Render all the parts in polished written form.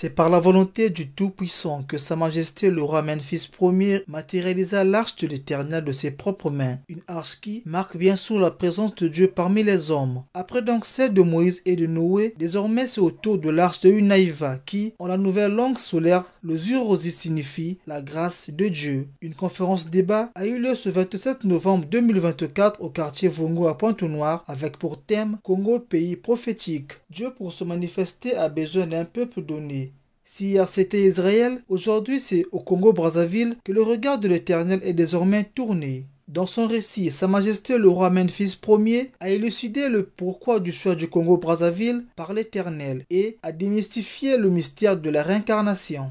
C'est par la volonté du Tout-Puissant que Sa Majesté le roi Memphis Ier matérialisa l'arche de l'Éternel de ses propres mains, une arche qui marque bien sûr la présence de Dieu parmi les hommes. Après donc celle de Moïse et de Noé, désormais c'est au tour de l'arche de Unaïva qui, en la nouvelle langue solaire, le Zurosi signifie la grâce de Dieu. Une conférence débat a eu lieu ce 27 novembre 2024 au quartier Vongo à Pointe-Noire avec pour thème Congo, pays prophétique. Dieu pour se manifester a besoin d'un peuple donné. Si hier c'était Israël, aujourd'hui c'est au Congo-Brazzaville que le regard de l'Éternel est désormais tourné. Dans son récit, Sa Majesté le roi Memphis Ier a élucidé le pourquoi du choix du Congo-Brazzaville par l'Éternel et a démystifié le mystère de la réincarnation.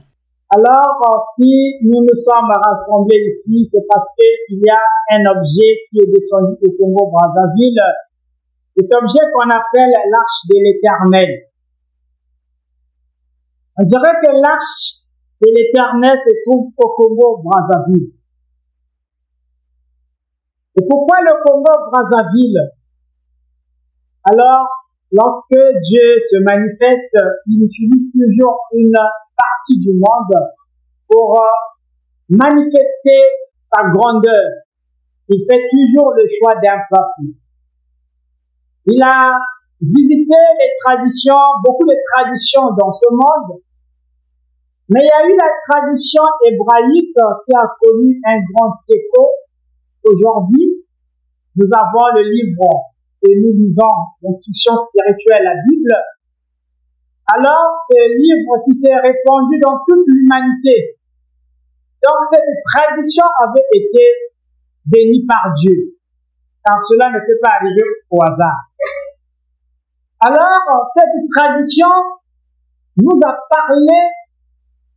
Alors, si nous nous sommes rassemblés ici, c'est parce qu'il y a un objet qui est descendu au Congo-Brazzaville, cet objet qu'on appelle l'arche de l'Éternel. On dirait que l'arche de l'Éternel se trouve au Congo-Brazzaville. Et pourquoi le Congo-Brazzaville? Alors, lorsque Dieu se manifeste, il utilise toujours une partie du monde pour manifester sa grandeur. Il fait toujours le choix d'un peuple. Il a visité les traditions, beaucoup de traditions dans ce monde, mais il y a eu la tradition hébraïque qui a connu un grand écho. Aujourd'hui, nous avons le livre que nous lisons, l'instruction spirituelle, la Bible. Alors, c'est un livre qui s'est répandu dans toute l'humanité. Donc, cette tradition avait été bénie par Dieu, car cela ne peut pas arriver au hasard. Alors, cette tradition nous a parlé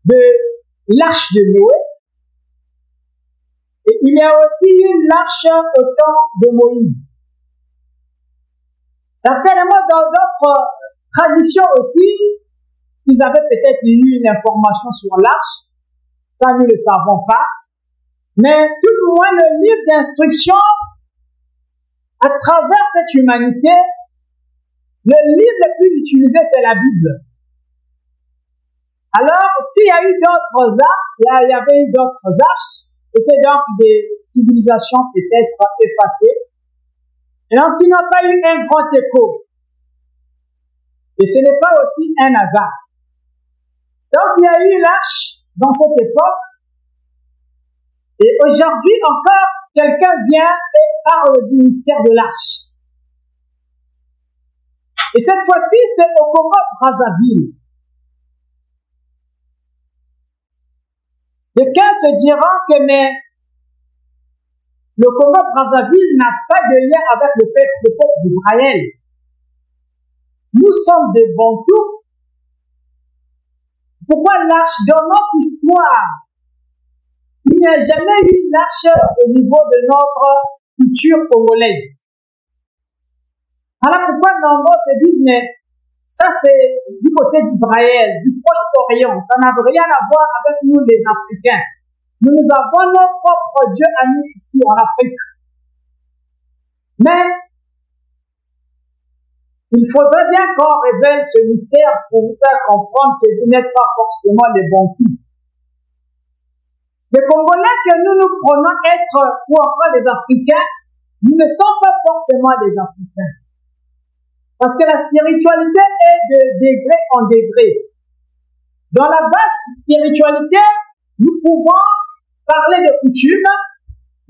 de l'arche de Noé, et il y a aussi eu l'arche au temps de Moïse. Certainement, dans d'autres traditions aussi, ils avaient peut-être eu une information sur l'arche, ça nous ne le savons pas, mais tout le moins le livre d'instruction à travers cette humanité, le livre le plus utilisé c'est la Bible. Alors, s'il y a eu d'autres arches, il y avait eu d'autres arches, c'était donc des civilisations peut-être effacées, et donc qui n'ont pas eu un grand écho. Et ce n'est pas aussi un hasard. Donc, il y a eu l'arche dans cette époque, et aujourd'hui encore, quelqu'un vient et parle du mystère de l'arche. Et cette fois-ci, c'est au Congo-Brazzaville. Quelqu'un se dira que mais le Congo-Brazzaville n'a pas de lien avec le peuple d'Israël. Nous sommes des Bantous. Pourquoi l'arche? Dans notre histoire, il n'y a jamais eu une arche au niveau de notre culture congolaise. Alors pourquoi nombreux se disent, mais ça c'est du côté d'Israël, du Proche-Orient, ça n'a rien à voir avec nous les Africains. Nous avons notre propre Dieu à nous ici en Afrique. Mais il faudrait bien qu'on révèle ce mystère pour vous faire comprendre que vous n'êtes pas forcément les Bantous. Les Congolais que nous nous prenons être, ou encore les Africains, nous ne sommes pas forcément des Africains. Parce que la spiritualité est de degré en degré. Dans la basse spiritualité, nous pouvons parler de coutumes,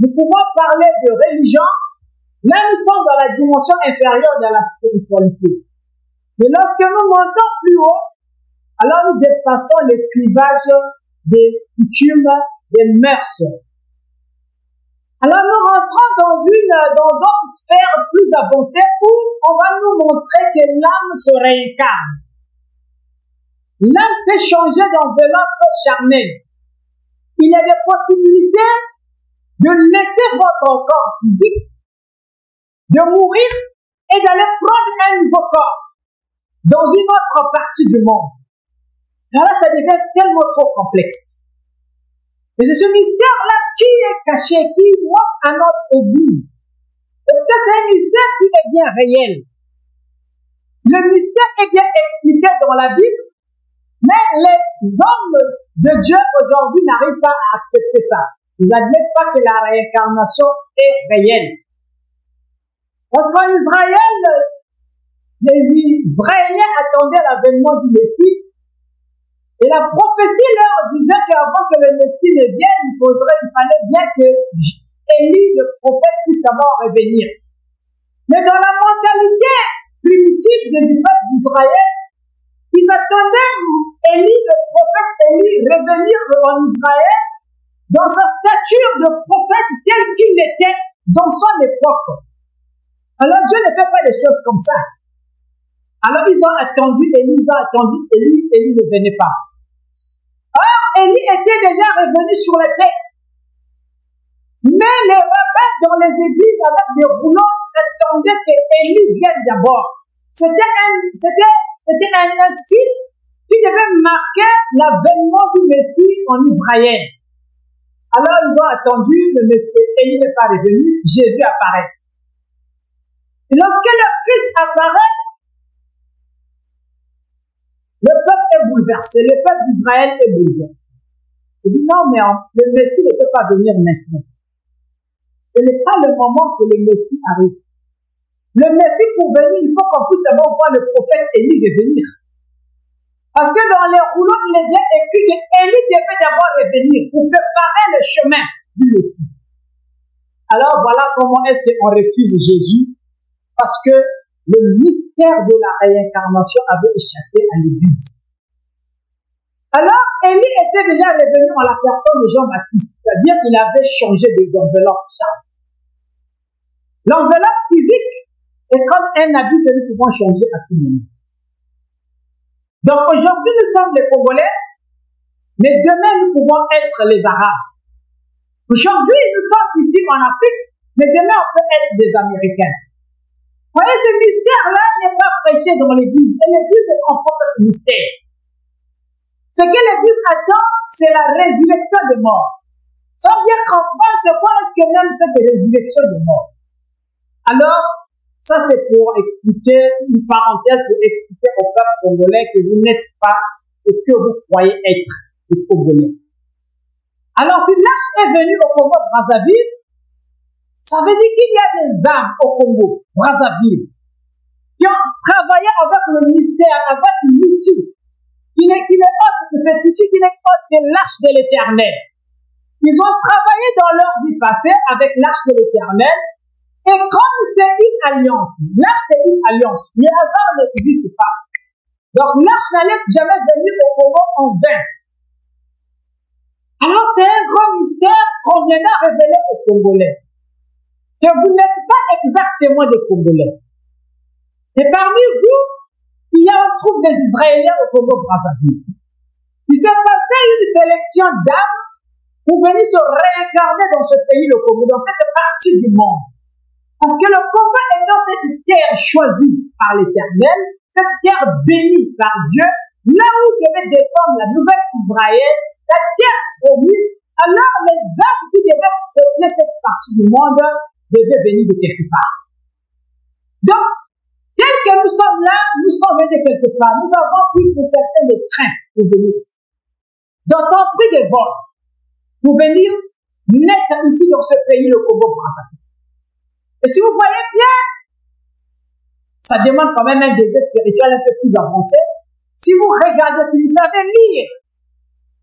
nous pouvons parler de religion, là nous sommes dans la dimension inférieure de la spiritualité. Mais lorsque nous montons plus haut, alors nous dépassons le clivage des coutumes, des mœurs. Alors nous rentrons dans d'autres sphères plus avancées où on va nous montrer que l'âme se réincarne. L'âme peut changer d'enveloppe charnelle. Il y a des possibilités de laisser votre corps physique, de mourir et d'aller prendre un nouveau corps dans une autre partie du monde. Alors là, ça devient tellement trop complexe. Mais c'est ce mystère-là qui est caché, qui manque à notre Église. Parce que c'est un mystère qui est bien réel. Le mystère est bien expliqué dans la Bible, Mais les hommes de Dieu aujourd'hui n'arrivent pas à accepter ça. Ils n'admettent pas que la réincarnation est réelle. Parce qu'en Israël, les Israéliens attendaient l'avènement du Messie. Et la prophétie leur disait qu'avant que le Messie ne vienne, il fallait bien que Élie, le prophète, puisse d'abord revenir. Mais dans la mentalité primitive du peuple d'Israël, ils attendaient Élie, le prophète Élie, revenir en Israël dans sa stature de prophète tel qu'il était dans son époque. Alors Dieu ne fait pas des choses comme ça. Alors ils ont attendu Élie, Élie ne venait pas. Or, Élie était déjà revenu sur la terre. Mais les rabbins dans les églises avec des rouleaux attendaient que Élie vienne d'abord. C'était un signe qui devait marquer l'avènement du Messie en Israël. Alors ils ont attendu, le Messie, Élie n'est pas revenu, Jésus apparaît. Et lorsque le Christ apparaît, le peuple est bouleversé, le peuple d'Israël est bouleversé. Il dit non, mais le Messie ne peut pas venir maintenant. Ce n'est pas le moment que le Messie arrive. Le Messie, pour venir, il faut qu'on puisse d'abord voir le prophète Élie revenir. Parce que dans les rouleaux, il est bien écrit qu'Élie devait d'abord revenir pour préparer le chemin du Messie. Alors voilà comment est-ce qu'on refuse Jésus. Parce que le mystère de la réincarnation avait échappé à l'Église. Alors, Élie était déjà revenu en la personne de Jean-Baptiste, c'est-à-dire qu'il avait changé des enveloppes. L'enveloppe physique est comme un habit que nous pouvons changer à tout moment. Donc aujourd'hui, nous sommes les Congolais, mais demain, nous pouvons être les Arabes. Aujourd'hui, nous sommes ici en Afrique, mais demain, on peut être des Américains. Vous voyez, ce mystère-là n'est pas prêché dans l'Église. Et l'Église ne comprend pas ce mystère. Ce que l'Église attend, c'est la résurrection des morts. Sans bien comprendre, c'est quoi est-ce que même cette résurrection des morts. Alors, ça c'est pour expliquer, une parenthèse pour expliquer au peuple congolais que vous n'êtes pas ce que vous croyez être, les Congolais. Alors, si l'Arche est venu au Congo-Brazzaville, ça veut dire qu'il y a des âmes au Congo-Brazzaville qui ont travaillé avec le mystère, avec l'outil, qui n'est autre que cet outil qui n'est autre que l'Arche de l'Éternel. Ils ont travaillé dans leur vie passée avec l'Arche de l'Éternel. Et comme c'est une alliance, l'arche c'est une alliance, le hasard n'existe pas. Donc l'arche n'allait jamais venir au Congo en vain. Alors c'est un grand mystère qu'on viendra révéler aux Congolais. Que vous n'êtes pas exactement des Congolais. Et parmi vous, on trouve des Israéliens au Congo-Brazzaville. Il s'est passé une sélection d'âmes pour venir se réincarner dans ce pays, le Congo, dans cette partie du monde. Parce que le Congo étant cette terre choisie par l'Éternel, cette terre bénie par Dieu, là où devait descendre la nouvelle Israël, la terre promise, alors les âmes qui devaient peupler cette partie du monde devaient venir de quelque part. Donc, tel que nous sommes là, nous sommes venus de quelque part. Nous avons pris pour certains des trains pour venir ici. Donc, on a pris des vols pour venir naître ici dans ce pays, le Congo-Brazzaville. Et si vous voyez bien, ça demande quand même un degré spirituel un peu plus avancé. Si vous regardez, si vous savez lire,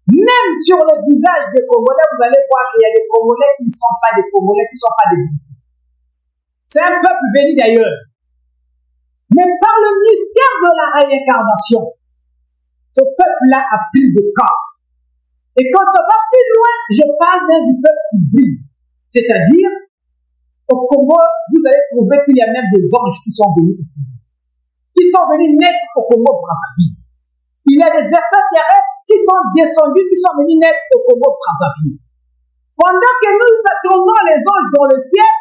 même sur le visage des Congolais, vous allez voir qu'il y a des Congolais qui ne sont pas des Congolais, qui ne sont pas des Congolais. C'est un peuple venu d'ailleurs. Mais par le mystère de la réincarnation, ce peuple-là a pris de corps. Et quand on va plus loin, je parle d'un du peuple qui brille. C'est-à-dire, au Congo, vous allez trouver qu'il y a même des anges qui sont venus naître au Congo-Brazzaville. Il y a des extraterrestres qui sont descendus, qui sont venus naître au Congo-Brazzaville. Pendant que nous attendons les anges dans le ciel,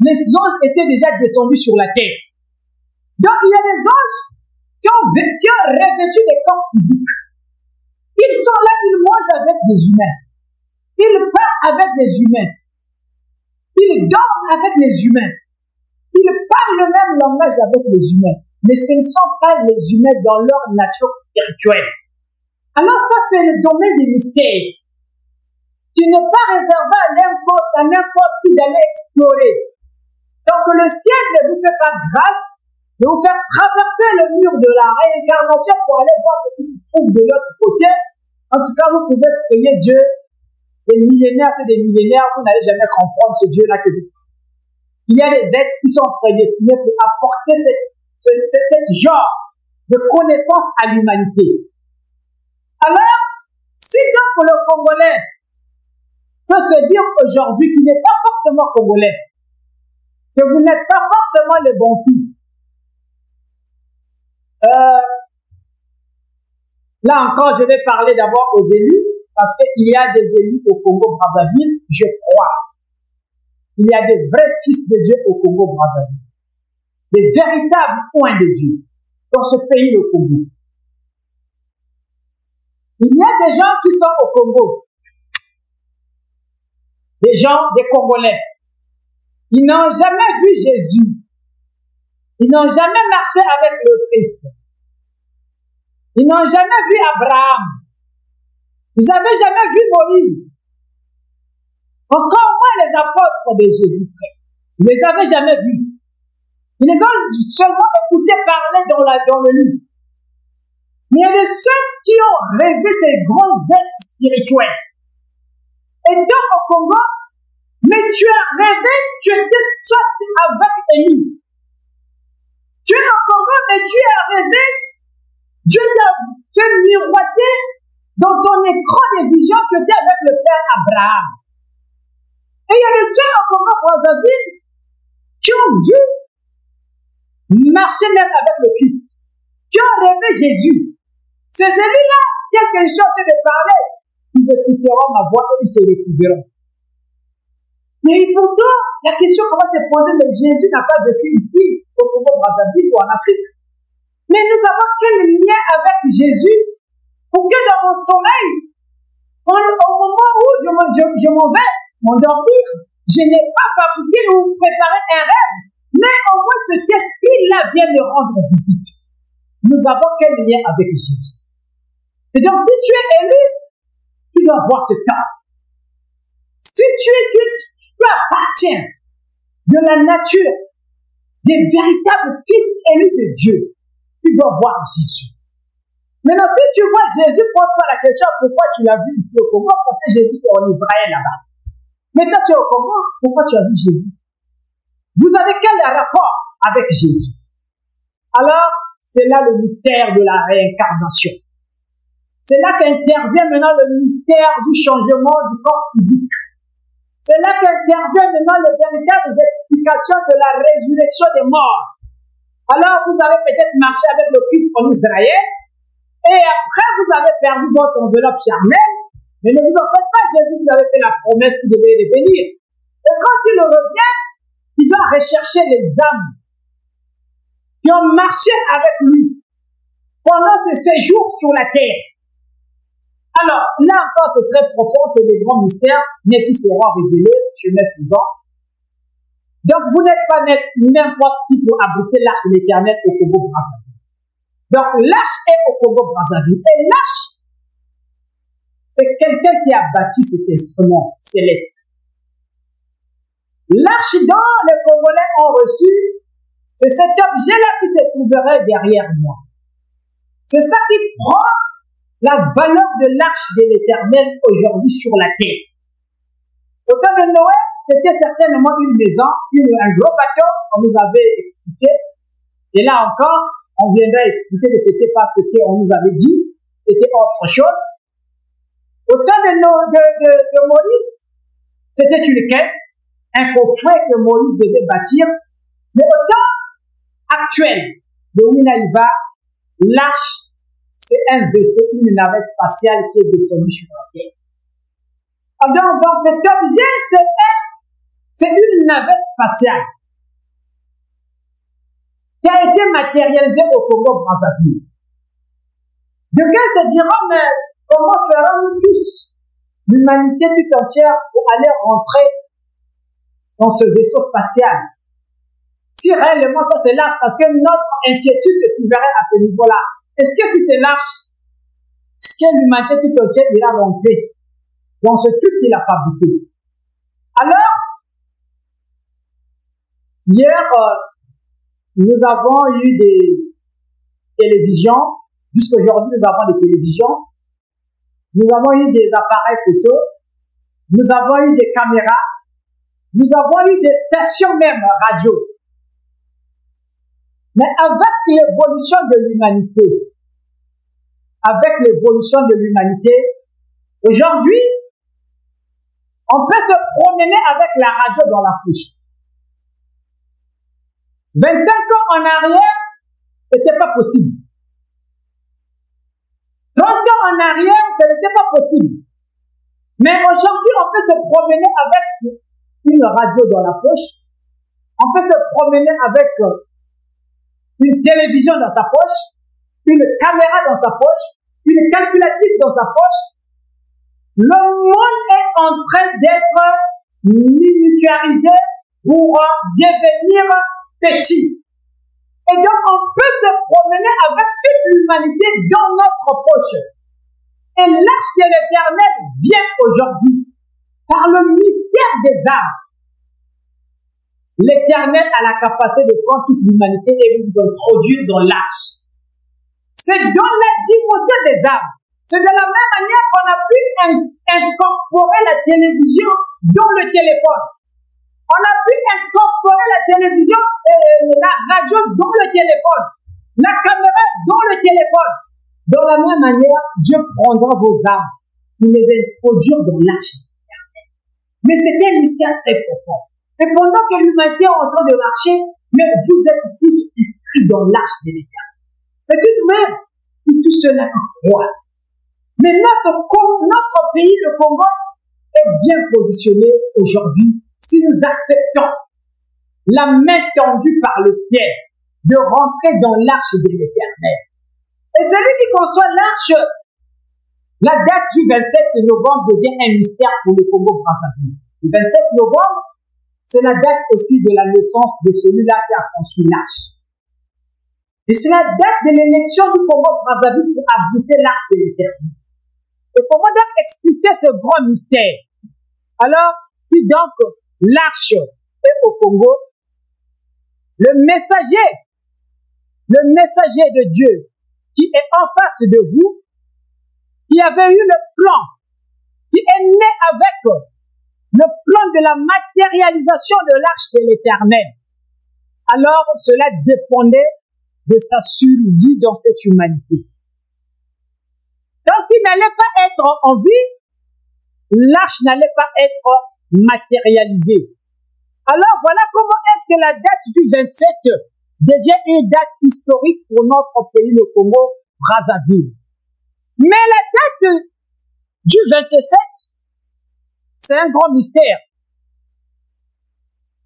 les anges étaient déjà descendus sur la terre. Donc il y a des anges qui ont revêtu des corps physiques. Ils sont là, ils mangent avec des humains. Ils parlent avec des humains. Ils dorment avec les humains. Ils parlent le même langage avec les humains. Mais ce ne sont pas les humains dans leur nature spirituelle. Alors ça, c'est le domaine des mystères. Tu n'es pas réservé à n'importe qui d'aller explorer. Donc le ciel ne vous fait pas grâce de vous faire traverser le mur de la réincarnation pour aller voir ce qui se trouve de l'autre côté. En tout cas, vous pouvez prier Dieu. Des millénaires, c'est des millénaires, vous n'allez jamais comprendre ce Dieu-là que vous. Il y a des êtres qui sont prédestinés pour apporter cette genre de connaissance à l'humanité. Alors, si donc le Congolais peut se dire aujourd'hui qu'il n'est pas forcément Congolais, que vous n'êtes pas forcément le bon fils, là encore, je vais parler d'abord aux élus, parce qu'il y a des élus au Congo-Brazzaville, je crois. Il y a des vrais fils de Dieu au Congo-Brazzaville. Des véritables points de Dieu dans ce pays, le Congo. Il y a des gens qui sont au Congo. Des gens, des Congolais. Ils n'ont jamais vu Jésus. Ils n'ont jamais marché avec le Christ. Ils n'ont jamais vu Abraham. Ils n'avaient jamais vu Moïse. Encore moins les apôtres de Jésus-Christ. Ils ne les avaient jamais vus. Ils les ont seulement écoutés parler dans le livre. Mais il y a de ceux qui ont rêvé ces grands êtres spirituels. Et donc au Congo, mais tu as rêvé, tu étais soit avec Élie. Tu es au Congo, mais tu as rêvé, Dieu t'a fait miroiter dans ton écran de vision, tu étais avec le père Abraham. Et il y a de ceux au Congo-Brazzaville qui ont vu marcher même avec le Christ, qui ont rêvé Jésus. Ces élus-là, quelque chose de parler, ils écouteront ma voix et ils se retrouveront. Mais pourtant, la question commence à se poser, mais Jésus n'a pas vécu ici, au Congo-Brazzaville ou en Afrique. Mais nous avons quel lien avec Jésus pour que dans mon sommeil, au moment où je m'en vais m'endormir, je n'ai pas fabriqué ou préparé un rêve, mais au moins cet esprit-là vient me rendre visite. Nous avons quel lien avec Jésus? Et donc, si tu es élu, tu dois voir ce temps. Si tu appartiens de la nature des véritables fils élus de Dieu, tu dois voir Jésus. Maintenant, si tu vois Jésus, pose pas la question pourquoi tu l'as vu ici au Congo, parce que Jésus c'est en Israël là-bas. Mais quand tu es au Congo, pourquoi tu as vu Jésus? Vous avez quel rapport avec Jésus? Alors, c'est là le mystère de la réincarnation. C'est là qu'intervient maintenant le mystère du changement du corps physique. C'est là qu'intervient maintenant les véritables explications de la résurrection des morts. Alors, vous avez peut-être marché avec le Christ en Israël, et après, vous avez perdu votre enveloppe charnelle, mais ne vous en faites pas, Jésus vous avait fait la promesse qu'il devait revenir. Et quand il revient, il doit rechercher les âmes qui ont marché avec lui pendant ses séjours sur la terre. Alors, là encore, c'est très profond, c'est des grands mystères, mais qui seront révélés chemin faisant. Donc, vous n'êtes pas n'importe qui pour abriter l'arche de l'Éternel au Congo-Brazzaville. Donc, l'arche est au Congo-Brazzaville. Et l'arche, c'est quelqu'un qui a bâti cet instrument céleste. L'arche dont les Congolais ont reçu, c'est cet objet-là qui se trouverait derrière moi. C'est ça qui prend la valeur de l'arche de l'Éternel aujourd'hui sur la terre. Au temps de Noël, c'était certainement une maison, un gros bateau, on nous avait expliqué. Et là encore, on viendra expliquer que ce n'était pas ce qu'on nous avait dit, c'était autre chose. Au temps de Moïse, c'était une caisse, un coffret que Moïse devait bâtir. Mais au temps actuel de Winaïva, l'arche, c'est un vaisseau, une navette spatiale qui est descendue sur la terre. Donc cet objet, c'est une navette spatiale qui a été matérialisée au Congo-Brazzaville. Quelqu'un se dira, mais comment ferons-nous tous, l'humanité tout entière, pour aller rentrer dans ce vaisseau spatial? Si réellement ça c'est l'arche, parce que notre inquiétude se trouverait à ce niveau-là. Est-ce que si c'est l'arche, est-ce que l'humanité tout entière ira rentrer dans ce truc qu'il a fabriqué. Alors, hier, nous avons eu des télévisions. Jusqu'aujourd'hui, nous avons des télévisions. Nous avons eu des appareils photo. Nous avons eu des caméras. Nous avons eu des stations même radio. Mais avec l'évolution de l'humanité, aujourd'hui, on peut se promener avec la radio dans la poche. 25 ans en arrière, c'était pas possible. 30 ans en arrière, ce n'était pas possible. Mais aujourd'hui, on peut se promener avec une radio dans la poche. On peut se promener avec une télévision dans sa poche, une caméra dans sa poche, une calculatrice dans sa poche. Le monde est en train d'être miniaturisé pour devenir petit. Et donc, on peut se promener avec toute l'humanité dans notre poche. Et l'arche de l'Éternel vient aujourd'hui par le mystère des âmes. L'Éternel a la capacité de prendre toute l'humanité et de nous introduire dans l'arche. C'est dans la dimension des âmes. C'est de la même manière qu'on a pu incorporer la télévision dans le téléphone. On a pu incorporer la télévision et la radio dans le téléphone, la caméra dans le téléphone. De la même manière, Dieu prendra vos âmes pour les introduire dans l'arche. Mais c'était un mystère très profond. Et pendant que l'humanité est en train de marcher, mais vous êtes tous inscrits dans l'arche de l'Éternel. Et tout de même, tout cela croit. Mais notre pays, le Congo, est bien positionné aujourd'hui si nous acceptons la main tendue par le ciel de rentrer dans l'arche de l'Éternel. Et celui qui conçoit l'arche, la date du 27 novembre devient un mystère pour le Congo-Brazzaville. Le 27 novembre, c'est la date aussi de la naissance de celui-là qui a construit l'arche. Et c'est la date de l'élection du Congo-Brazzaville pour abriter l'arche de l'Éternel. Et comment donc expliquer ce grand mystère? Alors, si donc l'arche est au Congo, le messager de Dieu qui est en face de vous, qui avait eu le plan, qui est né avec le plan de la matérialisation de l'arche de l'Éternel, alors cela dépendait de sa survie dans cette humanité. Donc il n'allait pas être en vie, l'arche n'allait pas être matérialisée. Alors voilà comment est-ce que la date du 27 devient une date historique pour notre pays, le Congo-Brazzaville. Mais la date du 27, c'est un grand mystère.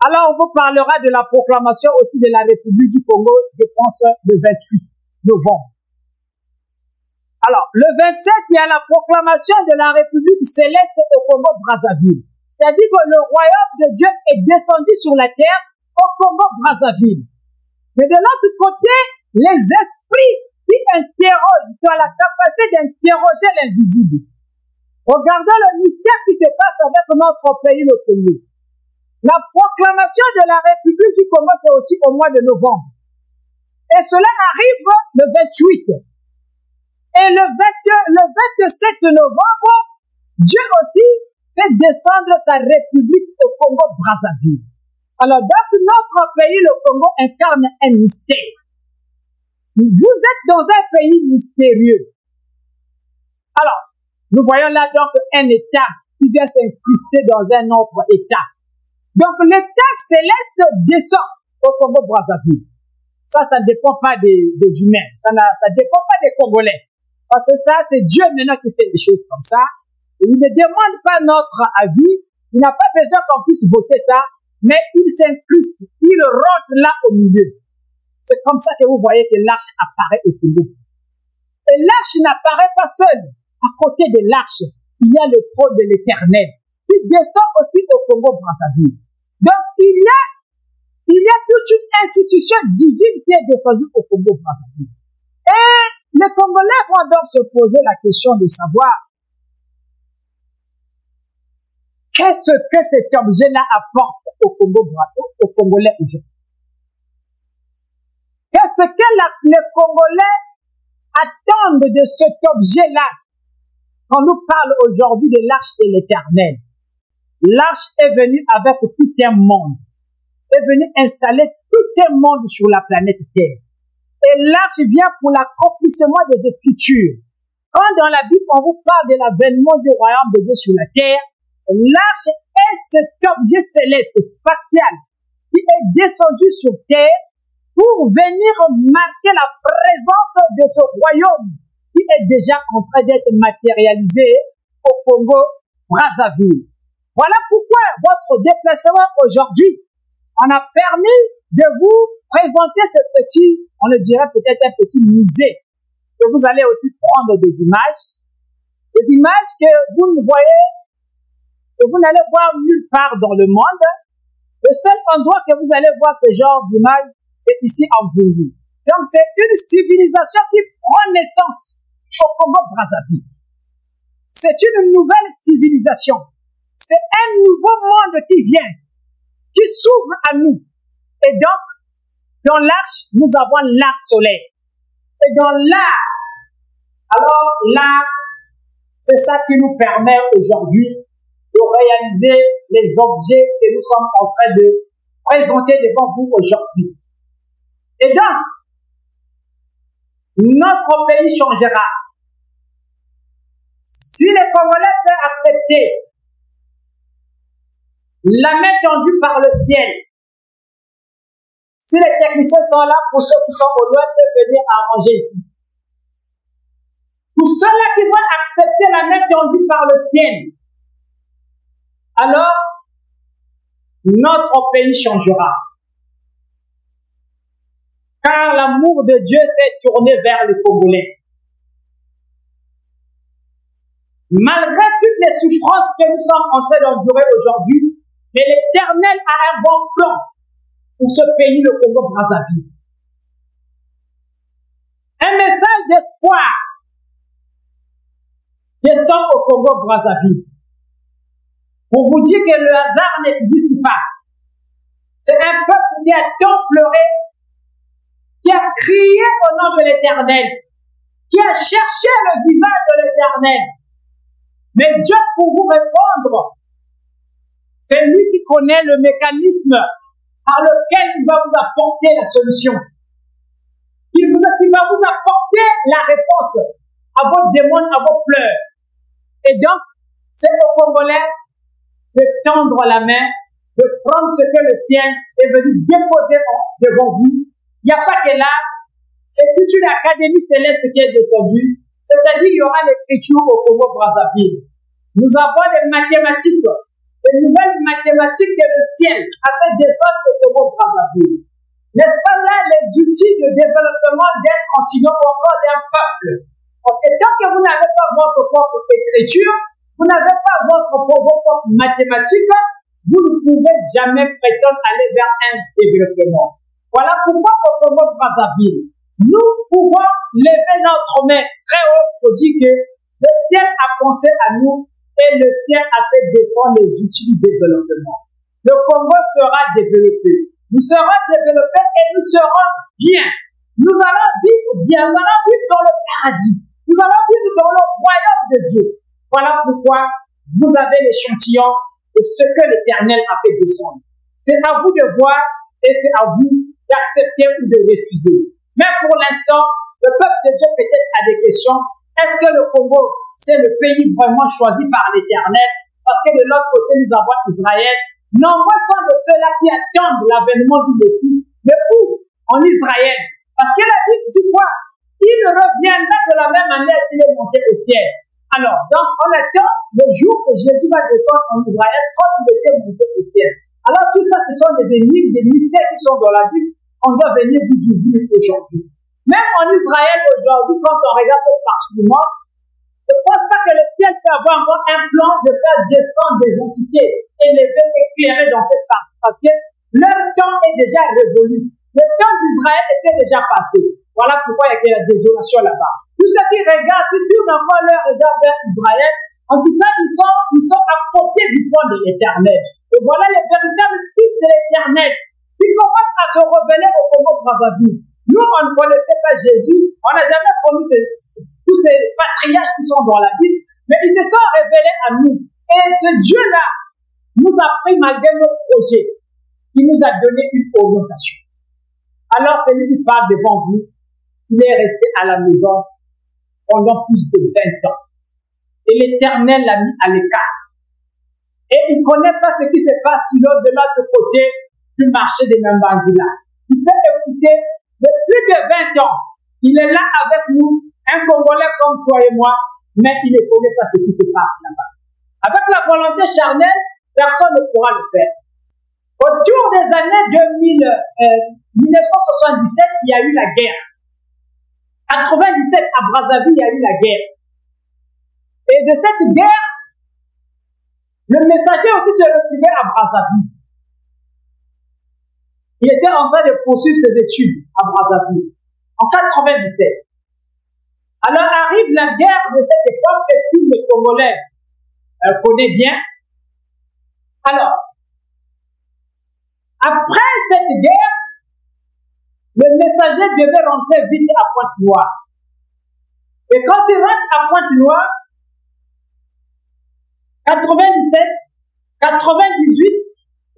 Alors on vous parlera de la proclamation aussi de la République du Congo, je pense, le 28 novembre. Alors, le 27, il y a la proclamation de la République céleste au Congo-Brazzaville. C'est-à-dire que le royaume de Dieu est descendu sur la terre au Congo-Brazzaville. Mais de l'autre côté, les esprits qui interrogent, qui ont la capacité d'interroger l'invisible. Regardons le mystère qui se passe avec notre pays, le Congo. La proclamation de la République du Congo, c'est aussi au mois de novembre. Et cela arrive le 28. Et le 27 novembre, Dieu aussi fait descendre sa République au Congo-Brazzaville. Alors, donc, notre pays, le Congo, incarne un mystère. Vous êtes dans un pays mystérieux. Alors, nous voyons là donc un État qui vient s'incruster dans un autre État. Donc, l'État céleste descend au Congo-Brazzaville. Ça ne dépend pas des humains. Ça ne dépend pas des Congolais. Parce que ça, c'est Dieu maintenant qui fait des choses comme ça. Et il ne demande pas notre avis. Il n'a pas besoin qu'on puisse voter ça. Mais il s'incruste. Il rentre là au milieu. C'est comme ça que vous voyez que l'arche apparaît au Congo. Et l'arche n'apparaît pas seule. À côté de l'arche, il y a le trône de l'Éternel qui descend aussi au Congo-Brazzaville. Donc, il y a toute une institution divine qui est descendue au Congo-Brazzaville. Et Les Congolais vont donc se poser la question de savoir qu'est-ce que cet objet-là apporte au Congolais aujourd'hui. Qu'est-ce que les Congolais attendent de cet objet-là quand nous parle aujourd'hui de l'arche de l'Éternel? L'arche est venue avec tout un monde, est venue installer tout un monde sur la planète Terre. Et l'arche vient pour l'accomplissement des Écritures. Quand dans la Bible, on vous parle de l'avènement du royaume de Dieu sur la terre, l'arche est cet objet céleste, spatial, qui est descendu sur terre pour venir marquer la présence de ce royaume qui est déjà en train d'être matérialisé au Congo-Brazzaville. Voilà pourquoi votre déplacement aujourd'hui en a permis de vous présenter ce petit, on le dirait peut-être un petit musée, que vous allez aussi prendre des images que vous ne voyez, que vous n'allez voir nulle part dans le monde. Le seul endroit que vous allez voir ce genre d'image, c'est ici en Burundi. Donc c'est une civilisation qui prend naissance au Congo-Brazzaville. C'est une nouvelle civilisation. C'est un nouveau monde qui vient, qui s'ouvre à nous. Et donc, dans l'arche, nous avons l'arc solaire. Et dans l'arc, alors l'arc, c'est ça qui nous permet aujourd'hui de réaliser les objets que nous sommes en train de présenter devant vous aujourd'hui. Et donc, notre pays changera. Si les Congolais peuvent accepter la main tendue par le ciel, si les techniciens sont là, pour ceux qui sont au loin, peuvent venir arranger ici. Pour ceux-là qui vont accepter la main tendue par le ciel, alors notre pays changera. Car l'amour de Dieu s'est tourné vers les Congolais. Malgré toutes les souffrances que nous sommes en train d'endurer aujourd'hui, mais l'Éternel a un bon plan pour ce pays, le Congo-Brazzaville. Un message d'espoir descend au Congo-Brazzaville pour vous dire que le hasard n'existe pas. C'est un peuple qui a tant pleuré, qui a crié au nom de l'Éternel, qui a cherché le visage de l'Éternel. Mais Dieu, pour vous répondre, c'est lui qui connaît le mécanisme par lequel il va vous apporter la solution. Il va vous apporter la réponse à vos démons, à vos pleurs. Et donc, c'est aux Congolais de tendre la main, de prendre ce que le ciel est venu déposer devant vous. Il n'y a pas que là, c'est toute une académie céleste qui est descendue. C'est-à-dire qu'il y aura l'écriture au Congo-Brazzaville. Nous avons des mathématiques, les nouvelles mathématiques que le ciel a fait descendre au Congo-Brazzaville. N'est-ce pas là les outils de développement d'un continent ou encore d'un peuple? Parce que tant que vous n'avez pas votre propre écriture, vous n'avez pas vos propres mathématiques, vous ne pouvez jamais prétendre aller vers un développement. Voilà pourquoi au Congo-Brazzaville, nous pouvons lever notre main très haut pour dire que le ciel a pensé à nous et le ciel a fait descendre les outils du développement. Le Congo sera développé. Nous serons développés et nous serons bien. Nous allons vivre bien. Nous allons vivre dans le paradis. Nous allons vivre dans le royaume de Dieu. Voilà pourquoi vous avez l'échantillon de ce que l'Éternel a fait descendre. C'est à vous de voir et c'est à vous d'accepter ou de refuser. Mais pour l'instant, le peuple de Dieu peut-être a des questions. Est-ce que le Congo, c'est le pays vraiment choisi par l'Éternel? Parce que de l'autre côté, nous avons Israël. Nombreux sont de ceux-là qui attendent l'avènement du Messie. Mais où? En Israël. Parce que la Bible dit quoi? Il reviendra de la même manière qu'il est monté au ciel. Alors, donc, on attend le jour que Jésus va descendre en Israël comme il était monté au ciel. Alors, tout ça, ce sont des énigmes, des mystères qui sont dans la Bible. On doit venir vous ouvrir aujourd'hui. Même en Israël aujourd'hui, quand on regarde cette partie du monde, je ne pense pas que le ciel peut avoir encore un plan de faire descendre des entités élevées, éclairées dans cette partie. Parce que leur temps est déjà révolu. Le temps d'Israël était déjà passé. Voilà pourquoi il y a la désolation là-bas. Tous ceux qui regardent, qui tournent encore leur regard vers Israël, en tout cas, ils sont à côté du point de l'Éternel. Et voilà les véritables fils de l'Éternel qui commencent à se révéler au Congo-Brazzaville. Nous, on ne connaissait pas Jésus, on n'a jamais connu tous ces patriarches qui sont dans la Bible, mais ils se sont révélés à nous. Et ce Dieu-là nous a pris malgré nos projets. Il nous a donné une orientation. Alors, celui qui parle devant vous, il est resté à la maison pendant plus de 20 ans. Et l'Éternel l'a mis à l'écart. Et il ne connaît pas ce qui se passe de l'autre côté du marché des Membandila. Il peut écouter de plus de 20 ans. Il est là avec nous, un Congolais comme toi et moi, mais il ne connaît pas ce qui se passe là-bas. Avec la volonté charnelle, personne ne pourra le faire. Autour des années 1977, il y a eu la guerre. En 97, à Brazzaville, il y a eu la guerre. Et de cette guerre, le messager aussi se retrouvait à Brazzaville. Il était en train de poursuivre ses études à Brazzaville, en 97. Alors arrive la guerre de cette époque que tous les Congolais connaissent bien. Alors, après cette guerre, le messager devait rentrer vite à Pointe-Noire. Et quand il rentre à Pointe-Noire, 97, 98,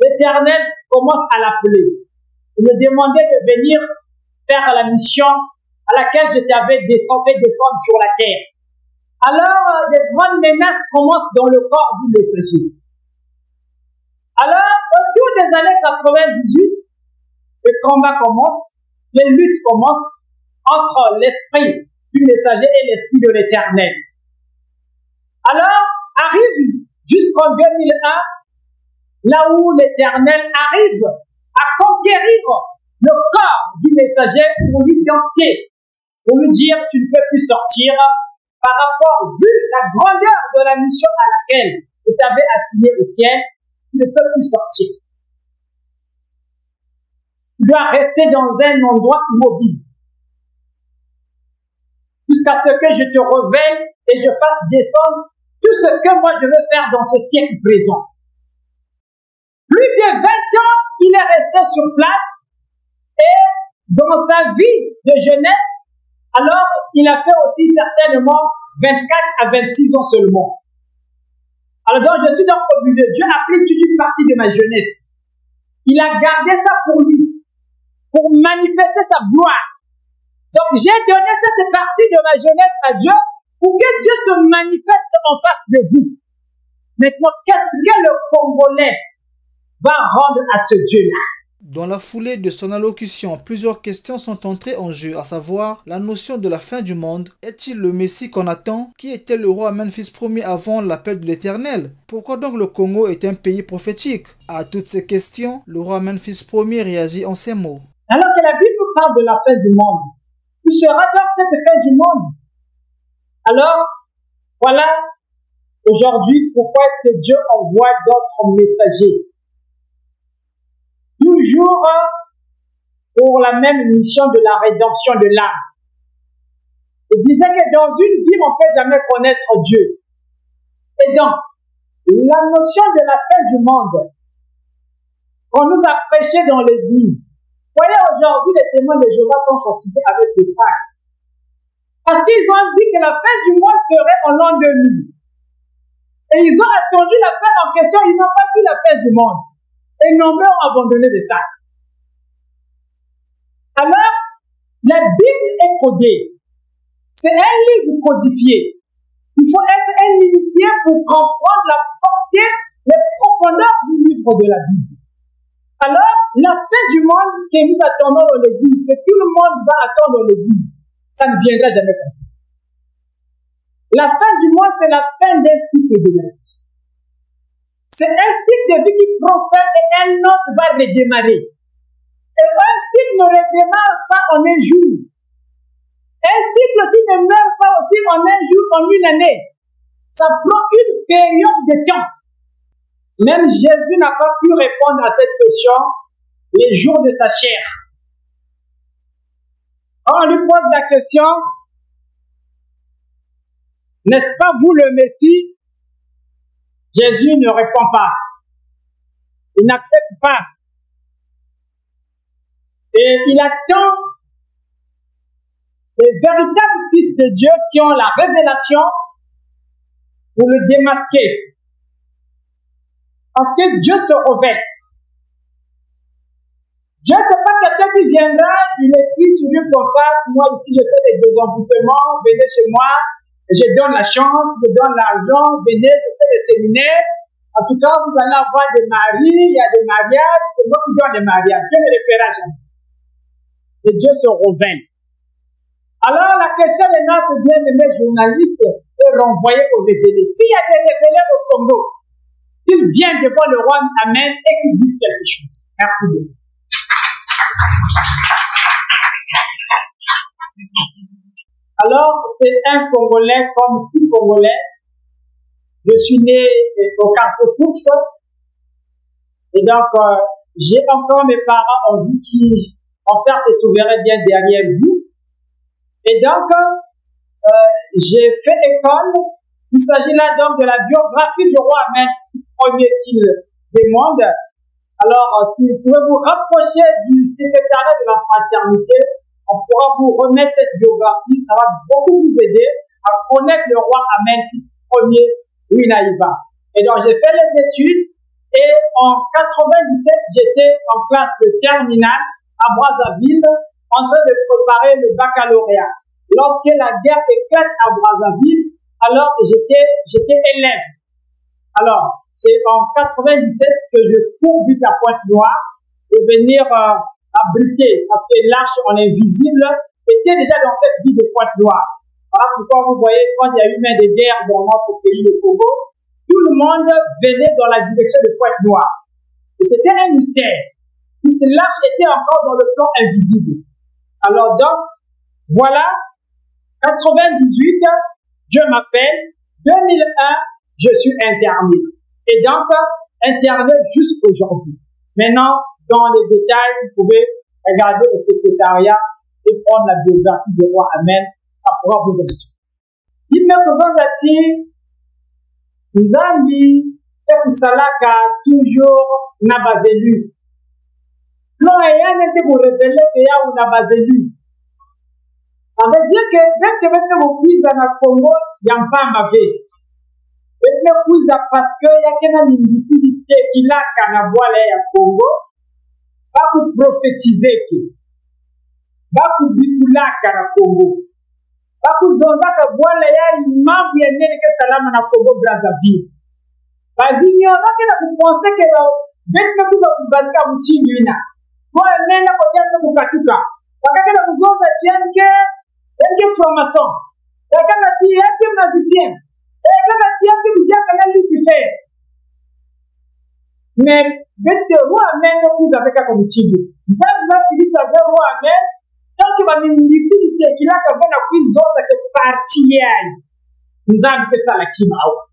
l'Éternel commence à l'appeler. Il me demandait de venir faire la mission à laquelle je t'avais fait descendre sur la terre. Alors, des grandes menaces commencent dans le corps du messager. Alors, autour des années 98, le combat commence, les luttes commencent entre l'esprit du messager et l'esprit de l'Éternel. Alors, arrive jusqu'en 2001, là où l'Éternel arrive à conquérir le corps du messager pour lui tenter, pour lui dire tu ne peux plus sortir par rapport, vu la grandeur de la mission à laquelle tu t'avais assigné au ciel, tu ne peux plus sortir. Tu dois rester dans un endroit immobile jusqu'à ce que je te révèle et je fasse descendre tout ce que moi je veux faire dans ce siècle présent. Plus de 20 ans, il est resté sur place et dans sa vie de jeunesse, alors il a fait aussi certainement 24 à 26 ans seulement. Alors donc je suis donc au but de Dieu a pris toute une partie de ma jeunesse. Il a gardé ça pour lui, pour manifester sa gloire. Donc j'ai donné cette partie de ma jeunesse à Dieu pour que Dieu se manifeste en face de vous. Maintenant, qu'est-ce que le Congolais va rendre à ce Dieu-là? Dans la foulée de son allocution, plusieurs questions sont entrées en jeu, à savoir la notion de la fin du monde. Est-il le Messie qu'on attend? Qui était le roi Memphis Ier avant l'appel de l'Éternel? Pourquoi donc le Congo est un pays prophétique? À toutes ces questions, le roi Memphis Ier réagit en ces mots. Alors que la Bible parle de la fin du monde, il sera donc cette fin du monde. Alors, voilà, aujourd'hui, pourquoi est-ce que Dieu envoie d'autres messagers? Toujours pour la même mission de la rédemption de l'âme. Il disait que dans une vie, on ne peut jamais connaître Dieu. Et donc, la notion de la fin du monde, qu'on nous a prêché dans l'église, voyez aujourd'hui, les témoins de Jéhovah sont fatigués avec les sacs. Parce qu'ils ont dit que la fin du monde serait en l'an 2000. Et ils ont attendu la fin en question, ils n'ont pas vu la fin du monde. Et nombreux ont abandonné les sacs. Alors, la Bible est codée. C'est un livre codifié. Il faut être un initié pour comprendre la portée, les profondeurs du livre de la Bible. Alors, la fin du monde que nous attendons dans l'église, que tout le monde va attendre dans l'église, ça ne viendra jamais comme ça. La fin du monde, c'est la fin d'un cycle de la vie. C'est un cycle de vie qui prend fin et un autre va redémarrer. Et un cycle ne redémarre pas en un jour. Un cycle aussi ne meurt pas aussi en un jour, en une année. Ça prend une période de temps. Même Jésus n'a pas pu répondre à cette question les jours de sa chair. On lui pose la question, N'est-ce pas vous le Messie? Jésus ne répond pas. Il n'accepte pas. Et il attend les véritables fils de Dieu qui ont la révélation pour le démasquer. Parce que Dieu se révèle. Dieu, ce n'est pas quelqu'un qui viendra, il écrit sur une pancarte, moi ici je fais des désenvoûtements, venez chez moi, je donne la chance, je donne l'argent, venez, je fais des séminaires. En tout cas, vous allez avoir des maris, il y a des mariages, c'est moi qui donne des mariages. Dieu ne le fera jamais. Et Dieu se révèle. Alors, la question de notre bien-aimé journaliste est renvoyée au révélé. S'il y a des révélés au Congo, qu'ils viennent devant le roi Amen et qu'ils disent quelque chose. Merci beaucoup. Alors, c'est un Congolais comme tout Congolais. Je suis né au quartier Fuchs. Et donc, j'ai encore mes parents en vie qui, en père se trouverait bien derrière vous. Et donc, j'ai fait école. Il s'agit là donc de la biographie du roi Amen, premier qu'il demande. Alors, si vous pouvez vous rapprocher du secrétariat de la fraternité, on pourra vous remettre cette biographie. Ça va beaucoup vous aider à connaître le roi Amen, fils premier Winaïba. Et donc, j'ai fait les études et en 97, j'étais en classe de terminale à Brazzaville en train de préparer le baccalauréat. Lorsque la guerre éclate à Brazzaville, alors j'étais élève. Alors, c'est en 97 que je cours vite à Pointe-Noire et venir abriter, parce que l'arche en invisible était déjà dans cette ville de Pointe-Noire. Voilà pourquoi vous voyez, quand il y a eu des guerres dans notre pays, le Congo, tout le monde venait dans la direction de Pointe-Noire. Et c'était un mystère, puisque l'arche était encore dans le plan invisible. Alors donc, voilà, 98, Dieu m'appelle, 2001, je suis interné. Et donc, interné jusqu'aujourd'hui. Maintenant, dans les détails, vous pouvez regarder le secrétariat et prendre la biographie du roi Amen. Ça pourra vous instruire. Il me besoin d'attirer Nzambi et Kusalaka toujours n'a pas élu. Non, il y a un pour révéler qu'il y a un n'a pas élu. Ça veut dire que dès que vous puises dans le Congo, il n'y a pas ma vie. Dès que vous puises parce qu'il y a une utilité qui a qu'à la voie au Congo, va vous prophétiser tout. Va vous dire qu'à la Congo. Va vous zonza que voile ya imam ya nene que salama na Congo Brazzaville. Vas-y, il y en a qui vous pensez que dès que vous avez basé à Moutinina, vous avez un côté de Mukatuka. Wakati vous zonza tienke, tienke formation. Wakati tienke magicien. Wakati tienke bidiaka na Lucifer. Mais dès que vous avez vous avez qu'à Moutinina. Vous avez fini sa vous avez donc, il va me dire qu'il a quand même la plus autre que partielle. Nous avons fait ça la Kimawa.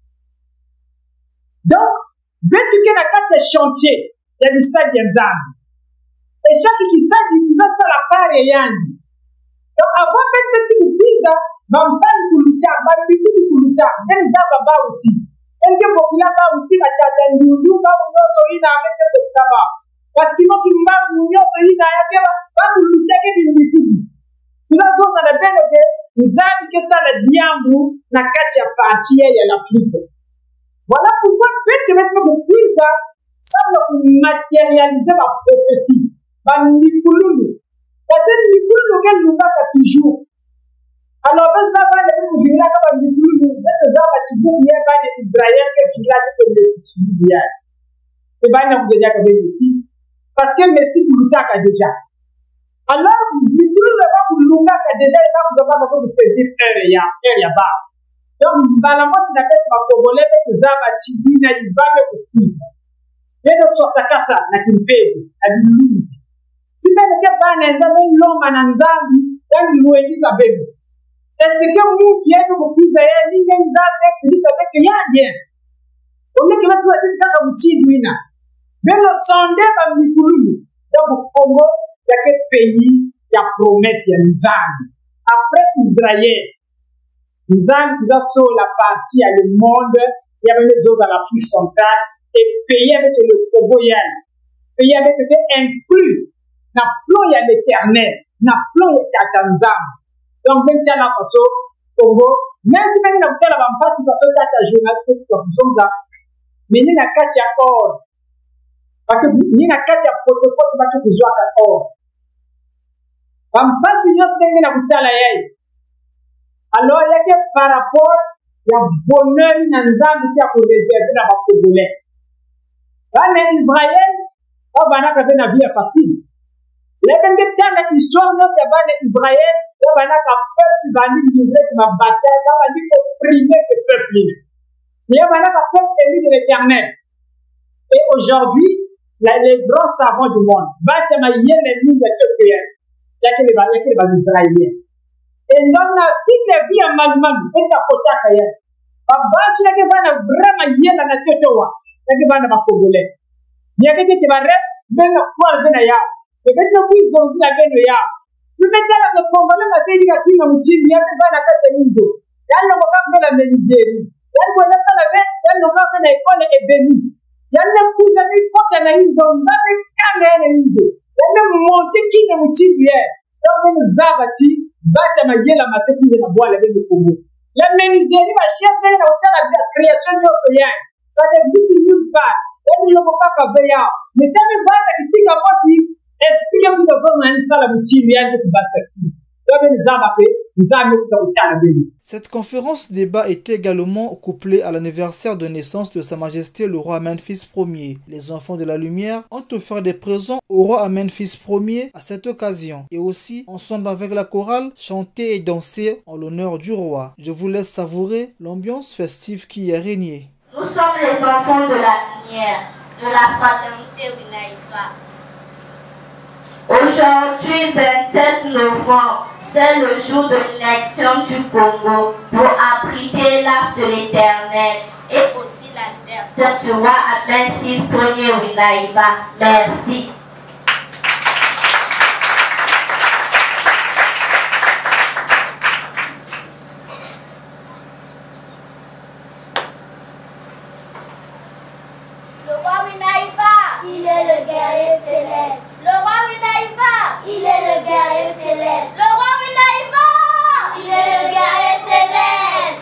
Donc, dès que la carte est chantier, il y a des sacs d'ensemble. Et chaque qui sait, il nous a ça la part et yann. Donc, avant de faire une pizza, va me faire une kuluta, va me faire une kuluta. Même ça va aussi. Et que populaire va aussi la tête d'un doudou, va vous faire solide avec le tabac. Sinon, tu m'as vu, tu vas vous lutter avec une boutique. Nous avons dans la belle que nous avons que ça le diable n'a qu'à y partir et à l'Afrique. Voilà pourquoi peut-être que vous puissiez ça matérialiser ma prophétie. Parce que nous qu'elle nous va toujours. Alors, parce que là, vous venez là, comme nous, ça va tu vous bien par Israël que tu l'as dit que c'est bien. Et bien, vous venez à ici. Parce que Messie Kouloutak a déjà. Alors, du coup, le roi Kouloutak a déjà, et là, vous avez besoin de saisir Eria-Ba. Donc, dans la moitié de la tête, ma Congolais, vous avez Tibi, Naïba, et Koulouz. Et de Soisakasa, na Kimpé, à Louise. Si vous avez l'homme à Nanzambi, dans le Louis Sabé. Est-ce que vous qui êtes au plus à elle, il y a une zone qui savait qu'il y a un bien. On est que là, tu as dit que vous Tidouina. Mais le sondé va nous couler. Dans le Congo, il y a quel pays qui a promesse, il y a une zone. Après Israël, Nzambe sur la partie à le monde, il y avait les autres à l'Afrique centrale, et pays avec le Congo, pays avec le inclus, n'a plus à l'éternel, n'a plus à Tanzanie. Donc, même si la façon, Congo, même si même la passe, parce que la journaliste, mais il n'y a qu'à or. Parce que il n'y a qu'à protocole, parce que vous avez or. Passe, il y a alors, il y a que par rapport, il y a bonheur, il y a un qui a pour réserver la Congolais. Mais Israël, on va pas faire la vie facile. Les gens qui ont l'histoire, c'est pas Israël, on va pas faire le peuple qui va bataille, on va dire opprimer le peuple. Mais on va pas faire l'ennemi de l'éternel. Et aujourd'hui, les grands savants du monde, l'ennemi de l'Éthiopie, il y a que les Israéliens. Et non, si les vies en Malman, et à côté à Kaya, Babachi la Kevana, vraiment yéla na Totowa, la Kevana Bakogolais. Il y a des qui va rester, ben le poil venaya, et ben le plus aussi la venoya. Si vous mettez la Congolais, ma série à qui n'a pas il y a des vannes à Kachaninzo. Il y a le vocable de la Ménisérie. Il y a le vocable de la Vête, il y a le vocable de l'école ébéniste. Il y a le plus à lui, quand elle a une zone, il y a le caméra et une zone. Il y a le monté qui n'a pas il donc, Zabati, Batama Yela Massépi, la boîte avec le Congo. La menuiserie va chercher la création de l'océan. Ça n'existe nulle part. On ne peut pas faire. Mais ça ne va pas ici, comme si, est-ce qu'il y a une zone dans l'Israël qui vient de Bassaki? Cette conférence débat était également couplée à l'anniversaire de naissance de Sa Majesté le roi Amenphis Ier. Les enfants de la lumière ont offert des présents au roi Amenphis Ier à cette occasion et aussi, ensemble avec la chorale, chanter et danser en l'honneur du roi. Je vous laisse savourer l'ambiance festive qui y a régné. Nous sommes les enfants de la lumière, de la fraternité Winaïfa. Aujourd'hui, 27 novembre, c'est le jour de l'élection du Congo pour abriter l'arche de l'Éternel et aussi l'anniversaire du roi Amenphis Ier Winaïfa. Merci. Le roi Winaïfa, il est le guerrier céleste. Le roi Winaïfa, il est le guerrier céleste. Le roi Winaïfa, il est le guerrier céleste.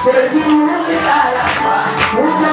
Jésus mourut à la croix.